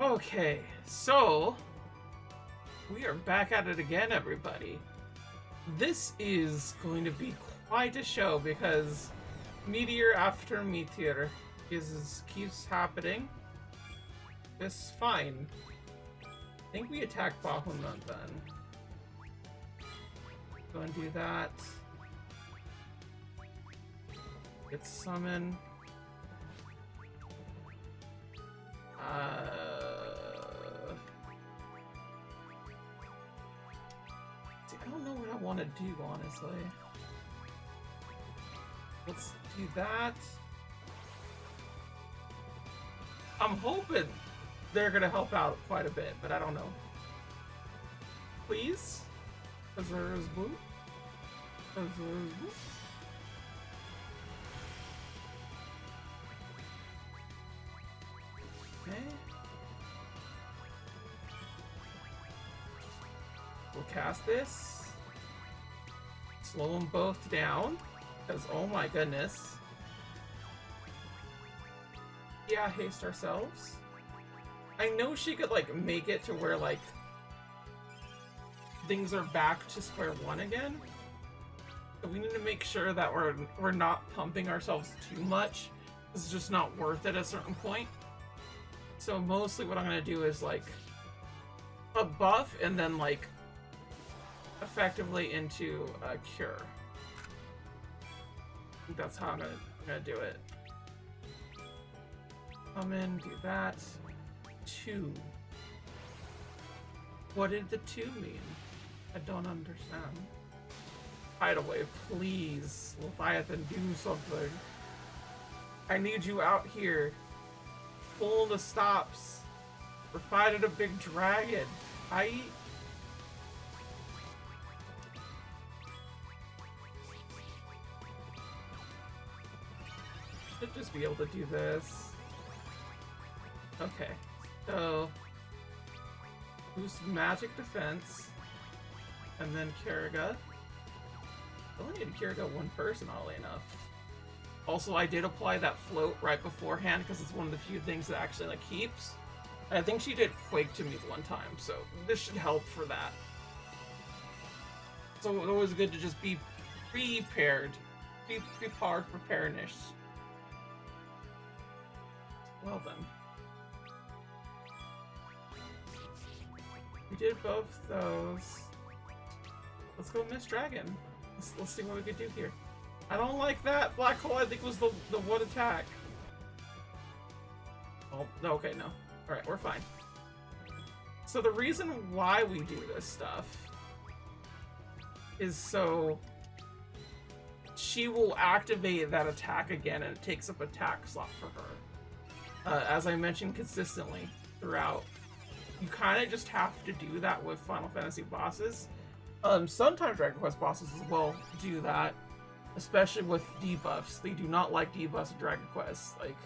Okay, so we are back at it again, everybody. This is going to be quite a show because meteor after meteor keeps happening. It's fine. I think we attack Bahamut then. Go and do that. Get summon. See, I don't know what I want to do, honestly. Let's do that. I'm hoping they're gonna help out quite a bit, but I don't know. Please? Because there is blue. Because there is blue. Okay. We'll cast this. Slow them both down. Because, oh my goodness. Yeah, haste ourselves. I know she could, like, make it to where, like, things are back to square one again. But we need to make sure that we're not pumping ourselves too much. It's just not worth it at a certain point. So mostly what I'm gonna do is like a buff and then like effectively into a cure. I think that's how I'm gonna do it. Come in, do that. 2. What did the 2 mean? I don't understand. Hideaway, please. Leviathan, do something. I need you out here. Pull the stops. We're fighting a big dragon. Should just be able to do this. Okay. So boost magic defense. And then Kerriga. I only need to Kerriga one person, oddly enough. Also, I did apply that float right beforehand because it's one of the few things that actually like keeps. And I think she did Quake to me one time, so this should help for that. So it's always good to just be prepared. Be preparedness. Well then. We did both those. Let's go Miss Dragon. Let's see what we can do here. I don't like that black hole. I think was the one attack. Oh, okay, no. Alright, we're fine. So the reason why we do this stuff is so she will activate that attack again and it takes up attack slot for her. As I mentioned consistently throughout, you kind of just have to do that with Final Fantasy bosses. Sometimes Dragon Quest bosses as well do that. Especially with debuffs. They do not like debuffs in Dragon Quest. Like,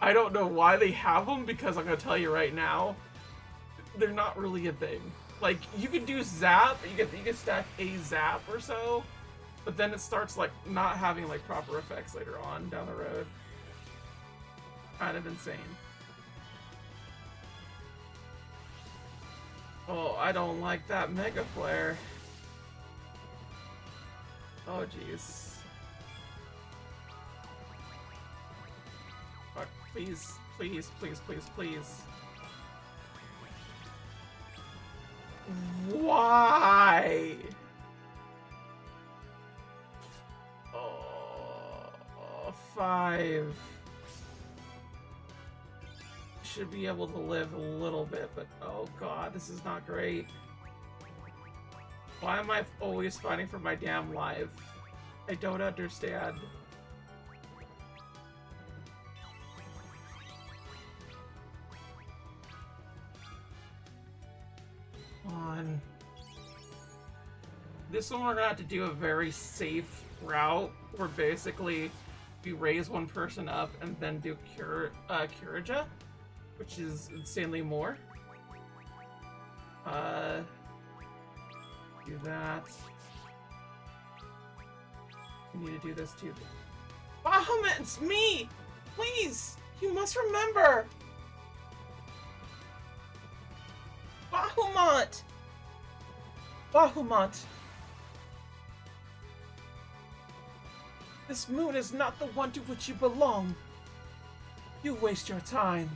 I don't know why they have them, because I'm gonna tell you right now, they're not really a thing. Like, you can do zap, you can stack a zap or so, but then it starts like not having like proper effects later on down the road. Kind of insane. Oh, I don't like that Mega Flare. Oh, jeez. Fuck, please, please, please, please, please. Why? Oh, 5. Should be able to live a little bit, but oh god, this is not great. Why am I always fighting for my damn life? I don't understand. Come on. This one we're gonna have to do a very safe route where basically we raise one person up and then do Curaja, which is insanely more. Do that. We need to do this too. Bahamut, it's me! Please! You must remember! Bahamut! Bahamut! This moon is not the one to which you belong. You waste your time.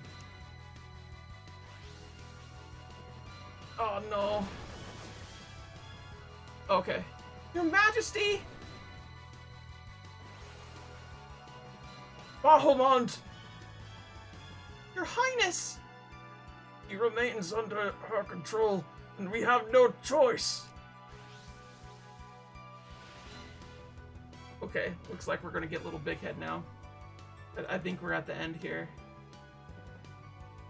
Oh no. Okay. Your Majesty! Bahamut! Your Highness! He remains under her control, and we have no choice. Okay, looks like we're gonna get Little Big Head now. I think we're at the end here.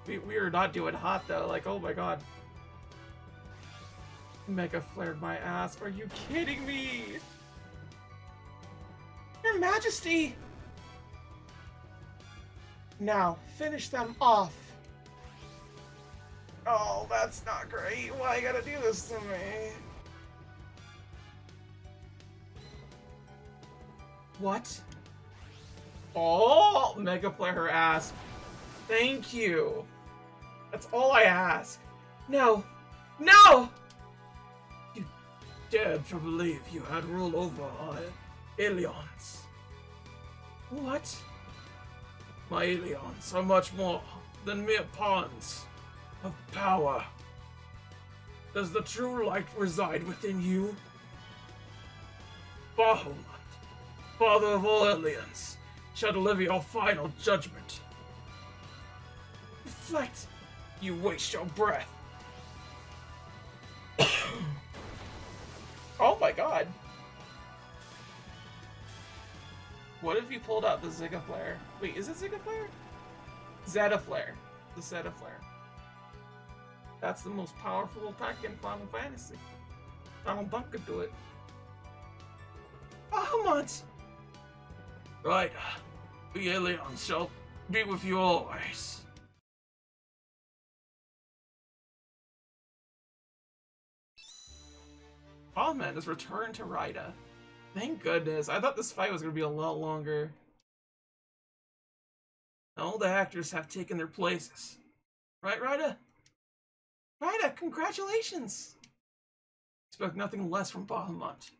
We are not doing hot though, like, oh my god. Mega flared my ass, are you kidding me? Your Majesty! Now, finish them off. Oh, that's not great. Why you gotta do this to me? What? Oh, Mega Flare her ass. Thank you. That's all I ask. No. No! You dared to believe you had rule over our aliens. What? My aliens are much more than mere pawns of power. Does the true light reside within you? Bahamut, father of all aliens, shall deliver your final judgment. Reflect, you waste your breath. Oh my god. What if you pulled out the Zeta Flare? Wait, is it Zeta Flare? Zeta Flare. The Zeta Flare. That's the most powerful attack in Final Fantasy. Donald Duck could do it. Bahamut! Right. The aliens shall be with you always. Bahamut has returned to Rida. Thank goodness. I thought this fight was going to be a lot longer. All the actors have taken their places. Right, Rida? Rida, congratulations! Expect nothing less from Bahamut.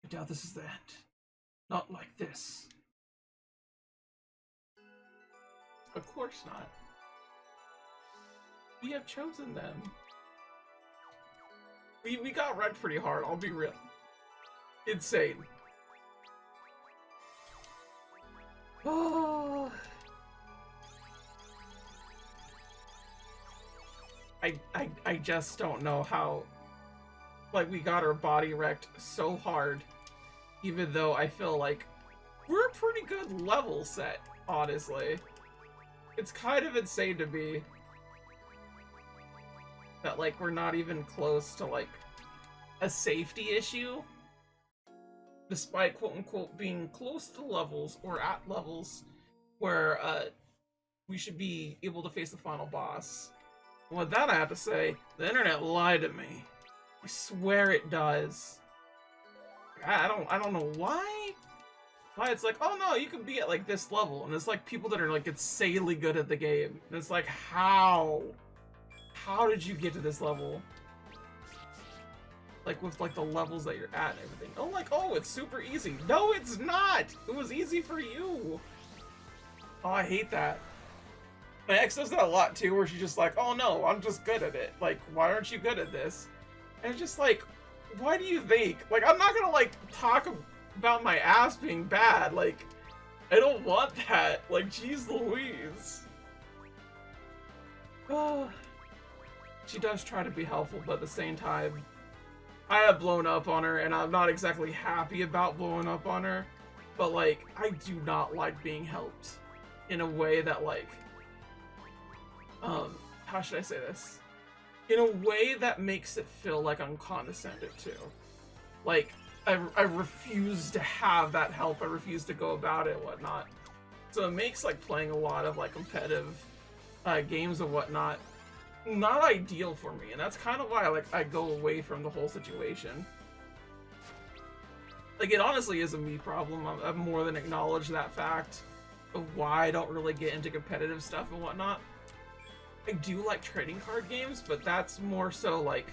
I doubt this is the end. Not like this. Of course not. We have chosen them. We got wrecked pretty hard, I'll be real. Insane. Oh. I just don't know how, like, we got our body wrecked so hard, even though I feel like we're a pretty good level set, honestly. It's kind of insane to me that, like, we're not even close to, like, a safety issue, despite quote-unquote being close to levels or at levels where we should be able to face the final boss. And with that, I have to say, the internet lied to me. I swear it does. I don't know why it's like, oh no, you can be at like this level, and it's like people that are like insanely good at the game, and it's like, how did you get to this level? Like with like the levels that you're at and everything. Oh, like, oh, it's super easy. No, it's not. It was easy for you. Oh, I hate that. My ex does that a lot too, where she's just like, oh no, I'm just good at it. Like, why aren't you good at this? And it's just like, why do you think? Like, I'm not gonna like talk about my ass being bad. Like, I don't want that. Like, geez Louise. Oh, she does try to be helpful, but at the same time, I have blown up on her, and I'm not exactly happy about blowing up on her, but like, I do not like being helped in a way that like, how should I say this? In a way that makes it feel like I'm condescended to. Like, I refuse to have that help, I refuse to go about it and whatnot. So it makes like playing a lot of like competitive games and whatnot not ideal for me, and that's kind of why I go away from the whole situation. Like, it honestly is a me problem. I've more than acknowledged that fact of why I don't really get into competitive stuff and whatnot. I do like trading card games, but that's more so like,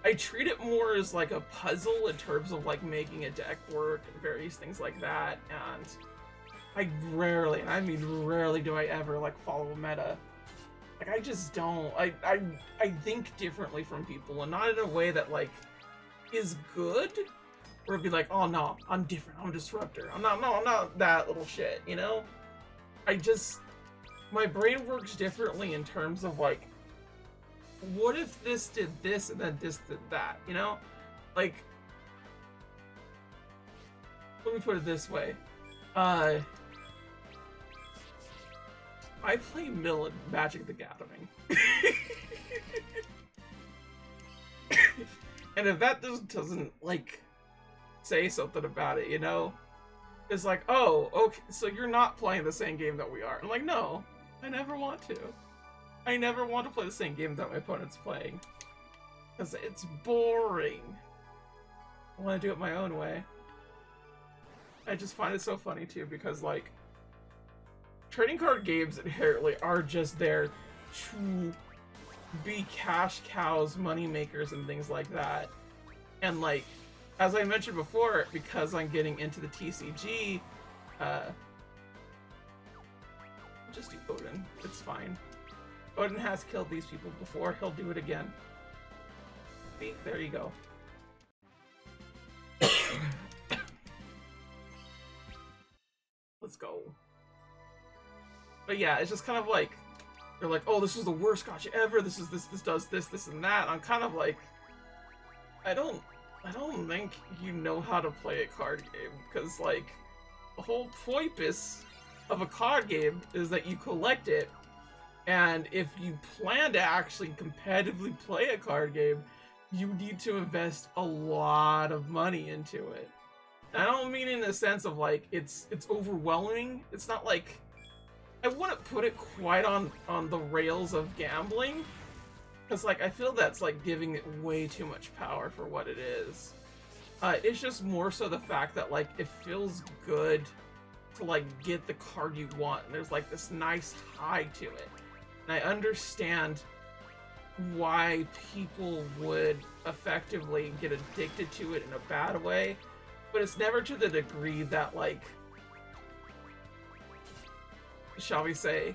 I treat it more as like a puzzle in terms of like making a deck work and various things like that, and I rarely, and I mean rarely, do I ever like follow meta. Like, I just don't. I think differently from people, and not in a way that like is good, or be like, oh no, I'm different, I'm a disruptor. I'm not that little shit, you know? My brain works differently in terms of like, what if this did this and then this did that, you know? Like, let me put it this way. I play Mill in Magic the Gathering. And if that doesn't, like, say something about it, you know? It's like, oh, okay, so you're not playing the same game that we are. I'm like, no, I never want to. I never want to play the same game that my opponent's playing. Because it's boring. I want to do it my own way. I just find it so funny, too, because, like, trading card games inherently are just there to be cash cows, money makers, and things like that. And like, as I mentioned before, because I'm getting into the TCG, just do Odin. It's fine. Odin has killed these people before. He'll do it again. See? There you go. Let's go. But yeah, it's just kind of like, you're like, oh, this is the worst gotcha ever, this does this and that. I'm kind of like, I don't think you know how to play a card game, because like, the whole purpose of a card game is that you collect it, and if you plan to actually competitively play a card game, you need to invest a lot of money into it. And I don't mean in the sense of like, it's overwhelming. It's not like, I wouldn't put it quite on the rails of gambling, because like, I feel that's like giving it way too much power for what it is. It's just more so the fact that like, it feels good to like get the card you want, and there's like this nice high to it. And I understand why people would effectively get addicted to it in a bad way, but it's never to the degree that like, shall we say,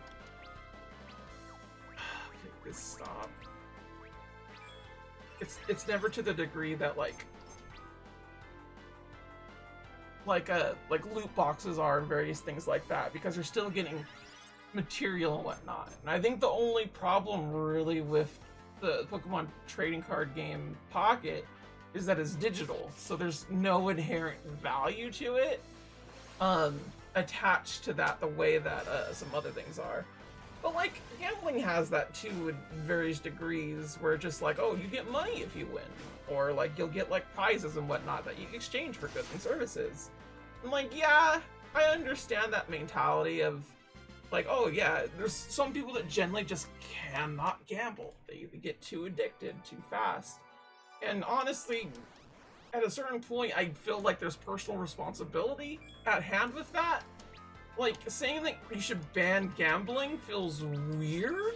make this stop. It's never to the degree that like loot boxes are and various things like that, because you're still getting material and whatnot. And I think the only problem really with the Pokemon trading card game Pocket is that it's digital, so there's no inherent value to it attached to that the way that some other things are. But like, gambling has that too in various degrees, where it's just like, oh, you get money if you win, or like you'll get like prizes and whatnot that you exchange for goods and services. And like, yeah, I understand that mentality of like, oh yeah, there's some people that generally just cannot gamble. They get too addicted too fast. And honestly, at a certain point, I feel like there's personal responsibility at hand with that. Like, saying that you should ban gambling feels weird,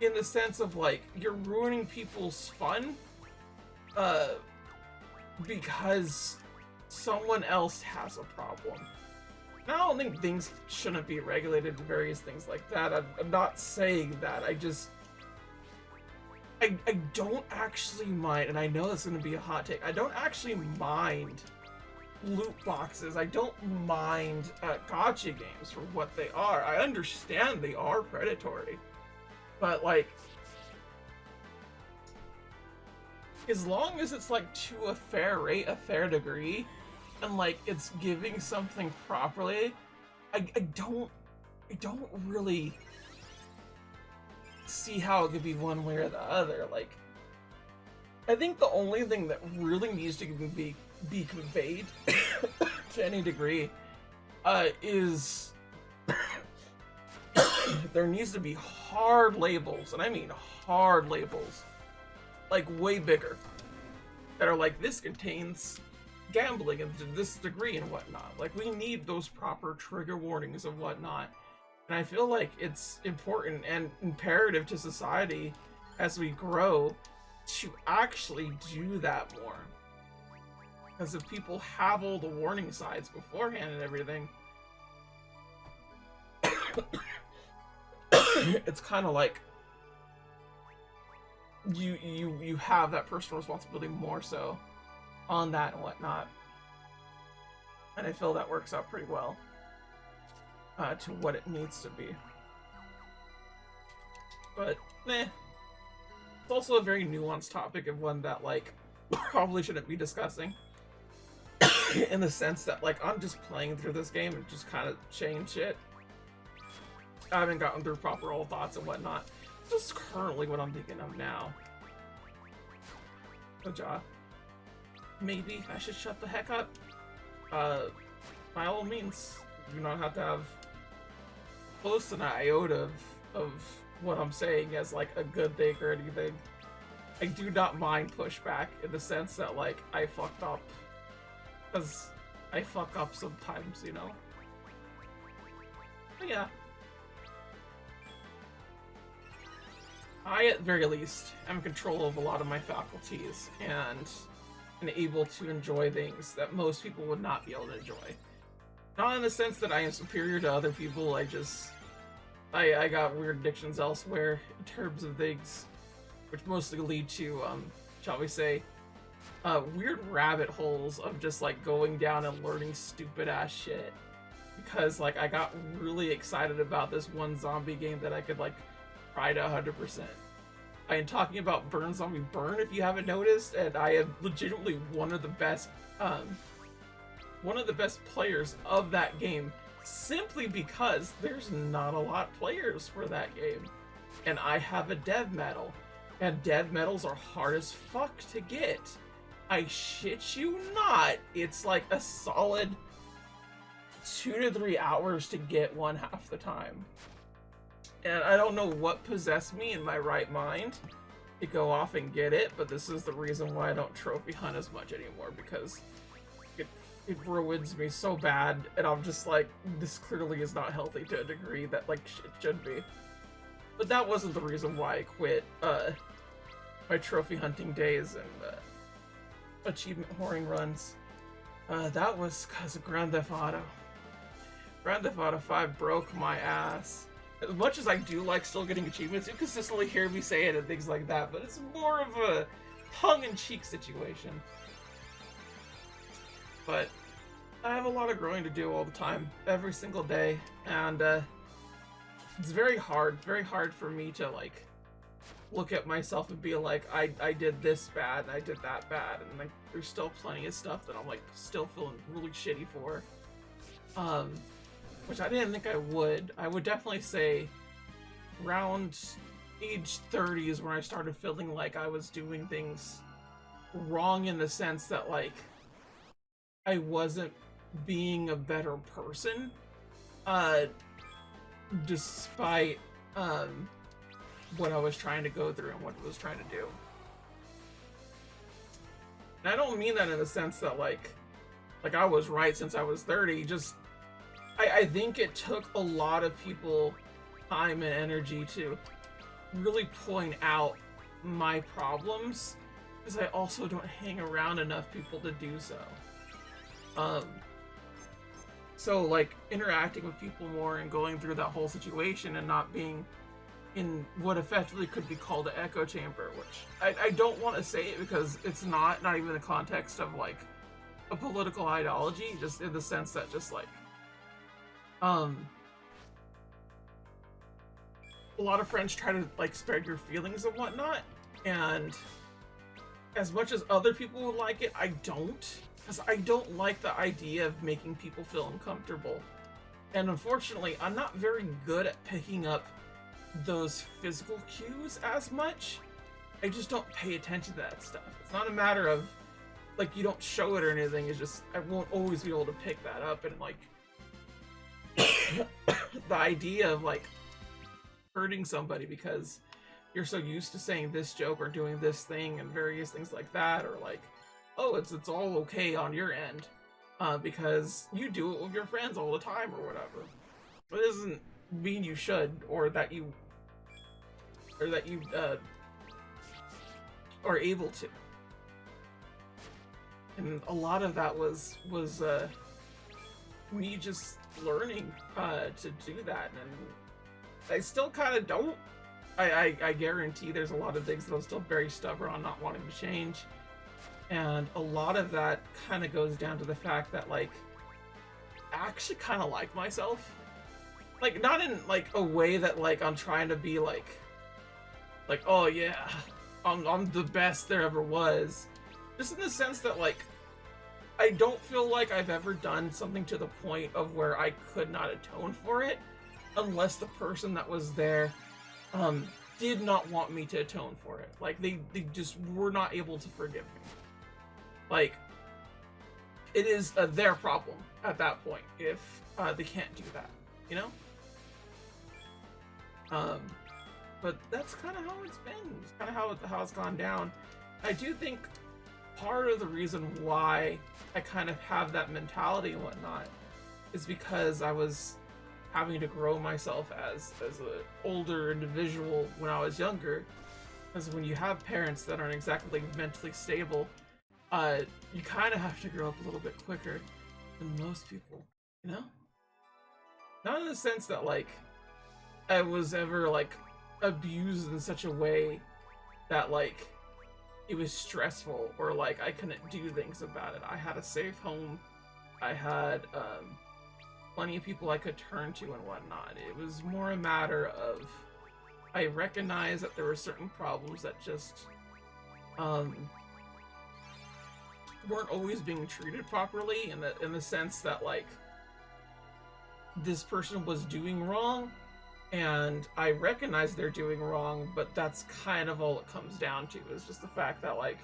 in the sense of like, you're ruining people's fun because someone else has a problem. Now, I don't think things shouldn't be regulated and various things like that. I'm not saying that. I don't actually mind, and I know that's going to be a hot take, I don't actually mind loot boxes. I don't mind gacha games for what they are. I understand they are predatory. But like, as long as it's like to a fair rate, a fair degree, and like it's giving something properly, I don't really see how it could be one way or the other. Like, I think the only thing that really needs to be conveyed to any degree is there needs to be hard labels, and I mean hard labels, like way bigger, that are like, this contains gambling and to this degree and whatnot. Like, we need those proper trigger warnings and whatnot. And I feel like it's important and imperative to society as we grow to actually do that more. Because if people have all the warning signs beforehand and everything, it's kind of like you have that personal responsibility more so on that and whatnot. And I feel that works out pretty well to what it needs to be. But, it's also a very nuanced topic and one that, like, probably shouldn't be discussing. In the sense that, like, I'm just playing through this game and just kind of saying shit. I haven't gotten through proper old thoughts and whatnot. This is currently what I'm thinking of now. Good job. Maybe I should shut the heck up. By all means, you do not have to have close to an iota of what I'm saying as like a good thing or anything. I do not mind pushback in the sense that like I fucked up. Because I fuck up sometimes, you know? But yeah. I, at very least, am in control of a lot of my faculties and able to enjoy things that most people would not be able to enjoy. Not in the sense that I am superior to other people, I got weird addictions elsewhere in terms of things, which mostly lead to, shall we say, weird rabbit holes of just, like, going down and learning stupid-ass shit. Because, like, I got really excited about this one zombie game that I could, like, try to 100%. I am talking about Burn Zombie Burn, if you haven't noticed, and I am legitimately one of the best players of that game, simply because there's not a lot of players for that game. And I have a dev medal, and dev medals are hard as fuck to get. I shit you not, it's like a solid 2 to 3 hours to get one half the time. And I don't know what possessed me in my right mind to go off and get it, but this is the reason why I don't trophy hunt as much anymore, because it ruins me so bad, and I'm just like, this clearly is not healthy to a degree that, like, it should be. But that wasn't the reason why I quit my trophy hunting days and achievement whoring runs. That was because of Grand Theft Auto. Grand Theft Auto 5 broke my ass. As much as I do like still getting achievements, you consistently hear me say it and things like that, but it's more of a tongue-in-cheek situation. But I have a lot of growing to do all the time, every single day, and it's very hard for me to, like, look at myself and be like, I did this bad, and I did that bad, and, like, there's still plenty of stuff that I'm, like, still feeling really shitty for. Which I didn't think I would. I would definitely say around age 30 is when I started feeling like I was doing things wrong, in the sense that, like, I wasn't being a better person, despite what I was trying to go through and what I was trying to do. And I don't mean that in the sense that like I was right since I was 30, just I think it took a lot of people time and energy to really point out my problems, because I also don't hang around enough people to do so. So like interacting with people more and going through that whole situation and not being in what effectively could be called an echo chamber, which I don't want to say it because it's not even in the context of like a political ideology, just in the sense that just like a lot of friends try to like spread your feelings and whatnot, and as much as other people would like it, I don't, because I don't like the idea of making people feel uncomfortable. And unfortunately, I'm not very good at picking up those physical cues as much. I just don't pay attention to that stuff. It's not a matter of like you don't show it or anything, it's just I won't always be able to pick that up, and like the idea of like hurting somebody because you're so used to saying this joke or doing this thing and various things like that, or like, oh, it's all okay on your end because you do it with your friends all the time or whatever. But mean you should, or that you are able to. And a lot of that was me just learning to do that, and I still kind of don't. I guarantee there's a lot of things that I'm still very stubborn on not wanting to change, and a lot of that kind of goes down to the fact that, like, I actually kind of like myself. Like, not in, like, a way that, like, I'm trying to be, like, oh yeah, I'm the best there ever was. Just in the sense that, like, I don't feel like I've ever done something to the point of where I could not atone for it, unless the person that was there, did not want me to atone for it. Like, they just were not able to forgive me. Like, it is their problem at that point if they can't do that, you know? But that's kind of how it's been. It's kind of how it's gone down. I do think part of the reason why I kind of have that mentality and whatnot is because I was having to grow myself as an older individual when I was younger. Because when you have parents that aren't exactly mentally stable, you kind of have to grow up a little bit quicker than most people, you know? Not in the sense that, like, I was ever, like, abused in such a way that, like, it was stressful or, like, I couldn't do things about it. I had a safe home. I had, plenty of people I could turn to and whatnot. It was more a matter of, I recognized that there were certain problems that just, weren't always being treated properly, in the sense that, like, this person was doing wrong, and I recognize they're doing wrong, but that's kind of all it comes down to, is just the fact that, like,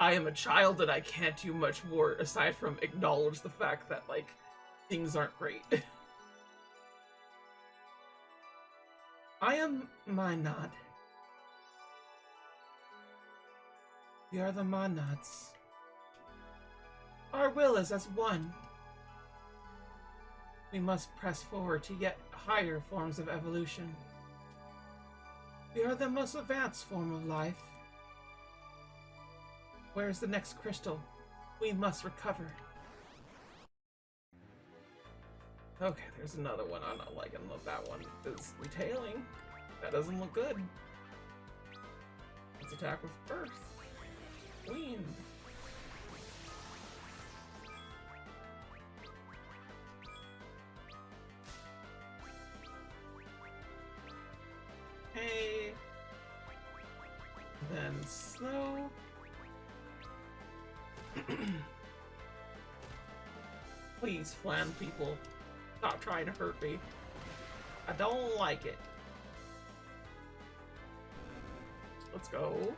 I am a child and I can't do much more aside from acknowledge the fact that, like, things aren't great. I am Minot. We are the Minots. Our will is as one. We must press forward to yet higher forms of evolution. We are the most advanced form of life. Where is the next crystal? We must recover. Okay, there's another one I'm not liking. That one is retailing. That doesn't look good. Let's attack with Earth. Queen. Hey. Then snow. Please, flan people, stop trying to hurt me. I don't like it. Let's go.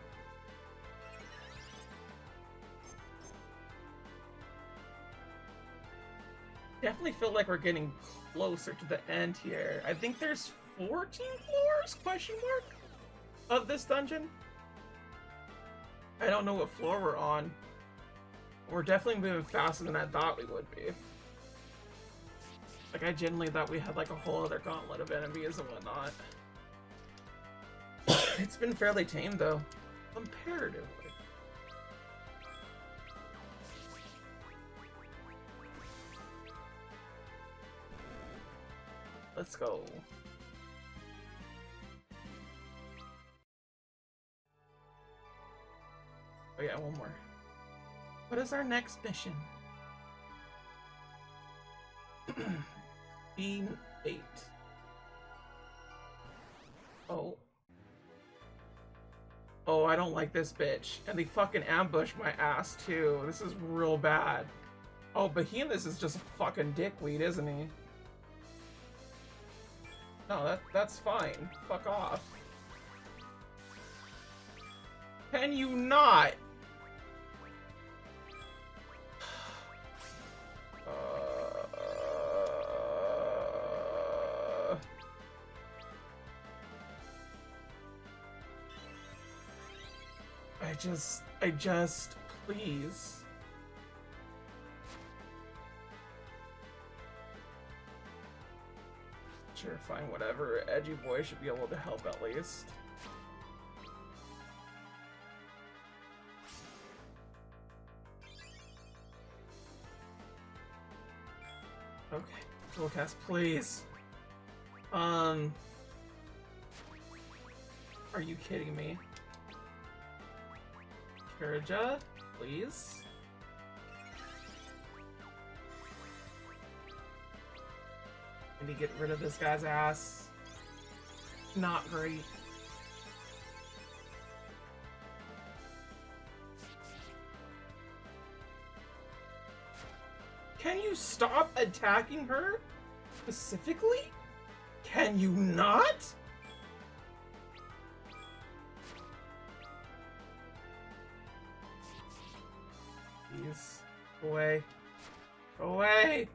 Definitely feel like we're getting closer to the end here. I think there's 14 floors, question mark, of this dungeon. I don't know what floor we're on. We're definitely moving faster than I thought we would be. Like, I genuinely thought we had, like, a whole other gauntlet of enemies and whatnot. It's been fairly tame, though. Comparatively. Let's go. Oh yeah, one more. What is our next mission? Beam 8. Oh. Oh, I don't like this bitch. And they fucking ambush my ass too. This is real bad. Oh, Behemoth is just a fucking dickweed, isn't he? No, that's fine. Fuck off. Can you not? I just, please. Sure, fine, whatever. Edgy boy should be able to help at least. Okay, Dual Cast, please. Are you kidding me? Kiraja, please. Need to get rid of this guy's ass. Not great. Can you stop attacking her? Specifically? Can you not? Please. Go away. Go away!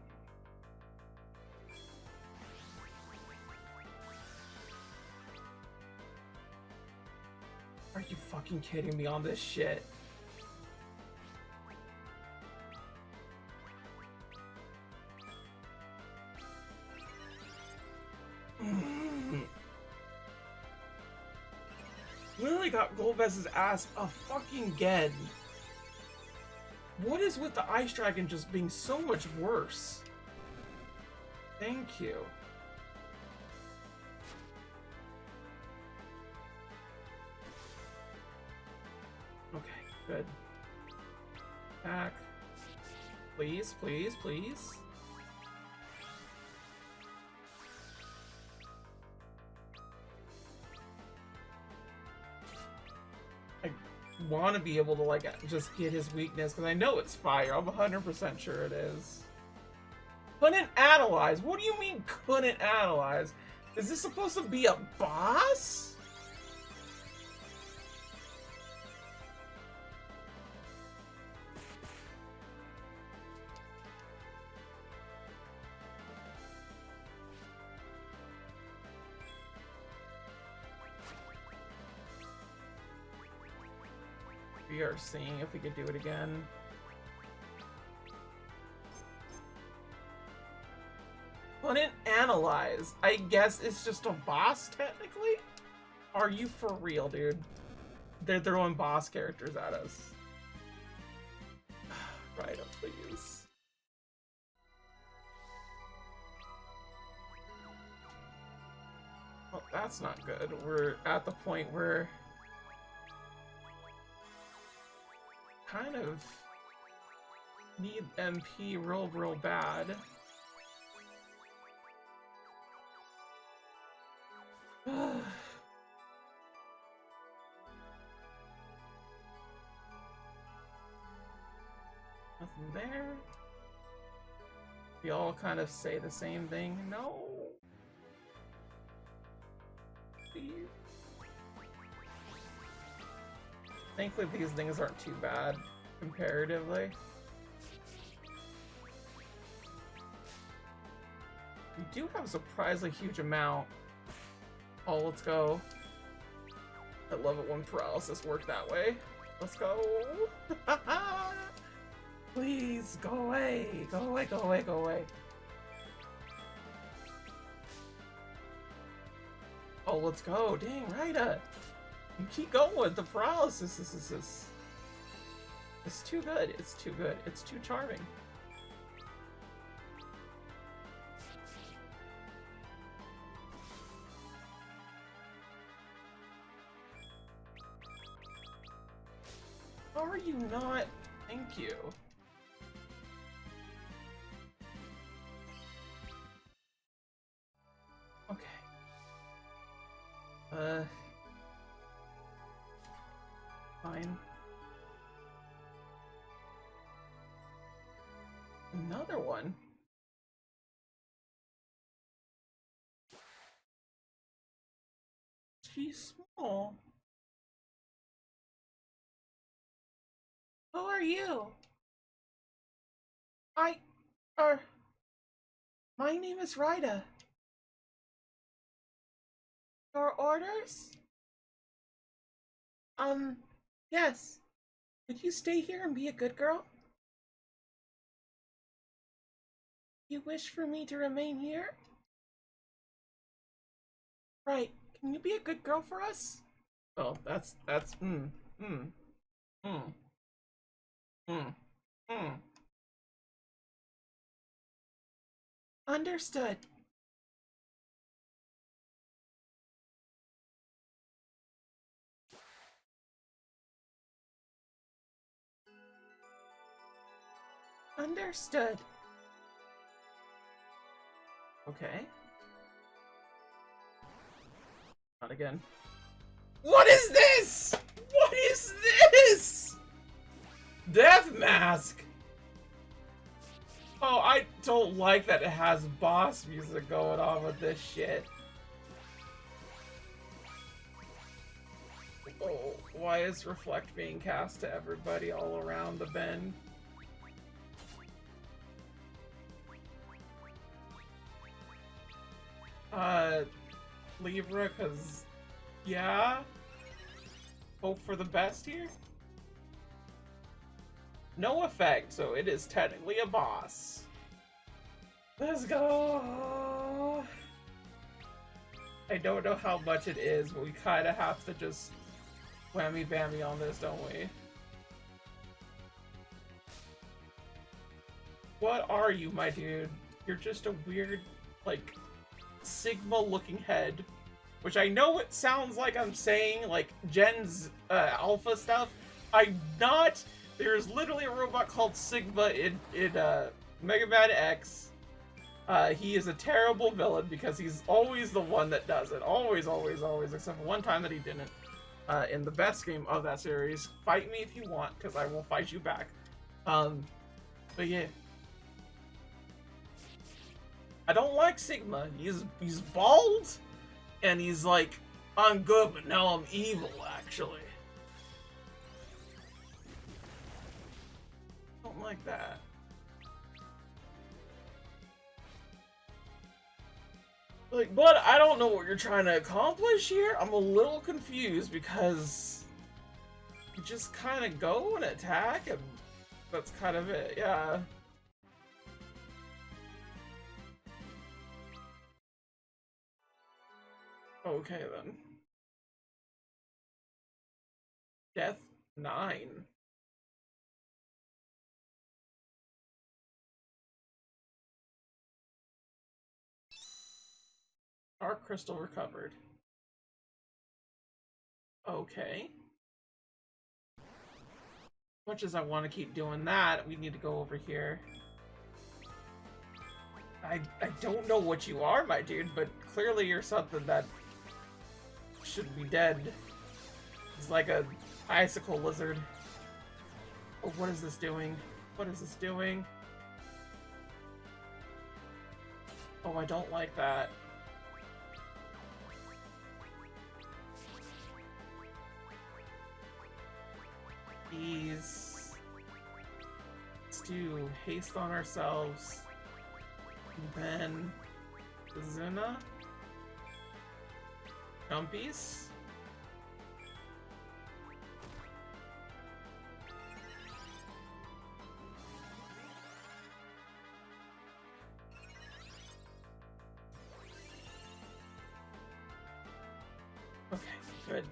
Are you fucking kidding me on this shit? Literally got Golbez's ass a fucking again. What is with the Ice Dragon just being so much worse? Thank you. Okay, good. Back. Please, please, please. I want to be able to, like, just get his weakness, because I know it's fire. I'm 100% sure it is. Couldn't analyze? What do you mean couldn't analyze? Is this supposed to be a boss? We are seeing if we could do it again. Couldn't analyze. I guess it's just a boss, technically? Are you for real, dude? They're throwing boss characters at us. Right up, please. Well, that's not good. We're at the point where kind of need MP real bad. Nothing there. We all kind of say the same thing. No. Please. Thankfully, these things aren't too bad comparatively. We do have a surprisingly huge amount. Oh, let's go. I love it when paralysis worked that way. Let's go. Please, go away. Go away, go away, go away. Oh, let's go. Dang, Ryda. You keep going with the paralysis. It's too good. It's too good. It's too charming. How are you not? Thank you. Okay. Fine. Another one? She's small. Who are you? My name is Ryda. Your orders? Yes. Could you stay here and be a good girl? You wish for me to remain here? Right. Can you be a good girl for us? Oh, that's mm, mm, mm, mm. Understood. Understood. Okay. Not again. What is this? What is this? Death Mask! Oh, I don't like that it has boss music going on with this shit. Oh, why is Reflect being cast to everybody all around the bend? Libra, cause, yeah? Hope for the best here? No effect, so it is technically a boss. Let's go! I don't know how much it is, but we kinda have to just whammy bammy on this, don't we? What are you, my dude? You're just a weird, like, Sigma-looking head. Which I know it sounds like I'm saying, like, Gen's alpha stuff. I'm not. There's literally a robot called Sigma in Mega Man X. He is a terrible villain because he's always the one that does it. Always, always, always. Except for one time that he didn't. In the best game of that series. Fight me if you want, because I will fight you back. But yeah. I don't like Sigma. He's bald, and he's like, I'm good, but now I'm evil, actually. Don't like that. Like, but I don't know what you're trying to accomplish here. I'm a little confused because you just kind of go and attack, and that's kind of it, yeah. Okay, then. Death 9. Dark Crystal recovered. Okay. Much as I want to keep doing that, we need to go over here. I don't know what you are, my dude, but clearly you're something that should be dead. It's like a icicle lizard. Oh, what is this doing? What is this doing? Oh, I don't like that. Please. Let's do haste on ourselves. And then Zuna. Jumpies. Okay, good.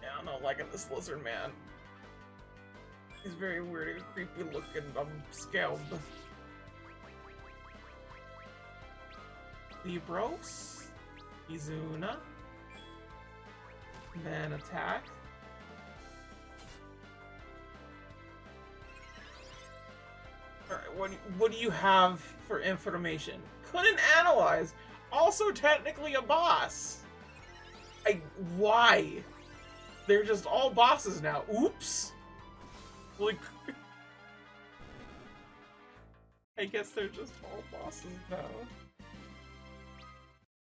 Yeah, I'm not liking this lizard man. He's very weird and creepy looking. I'm scared. Libros. Izuna. Then attack. Alright, what do you have for information? Couldn't analyze. Also technically a boss. Why? They're just all bosses now. Oops. Like, I guess they're just all bosses now.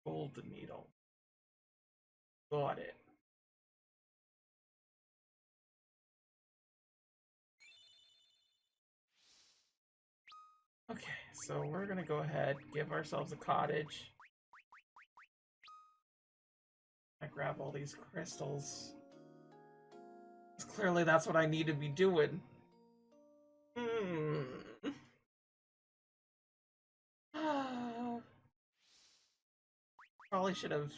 Golden Needle. Got it. Okay, so we're gonna go ahead, give ourselves a cottage. I grab all these crystals. Clearly that's what I need to be doing. Probably should have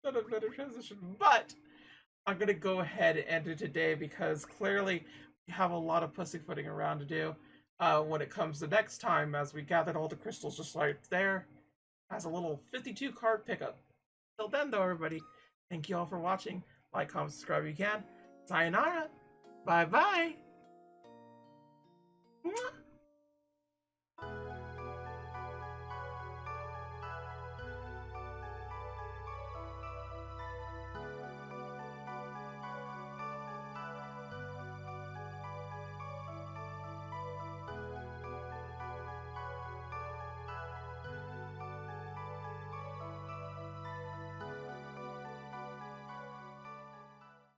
done a better transition, but I'm gonna go ahead and end it today because clearly we have a lot of pussyfooting around to do when it comes to next time as we gathered all the crystals just right there as a little 52 card pickup. Till then though, everybody, thank you all for watching. Like, comment, subscribe if you can. Sayonara. Bye bye.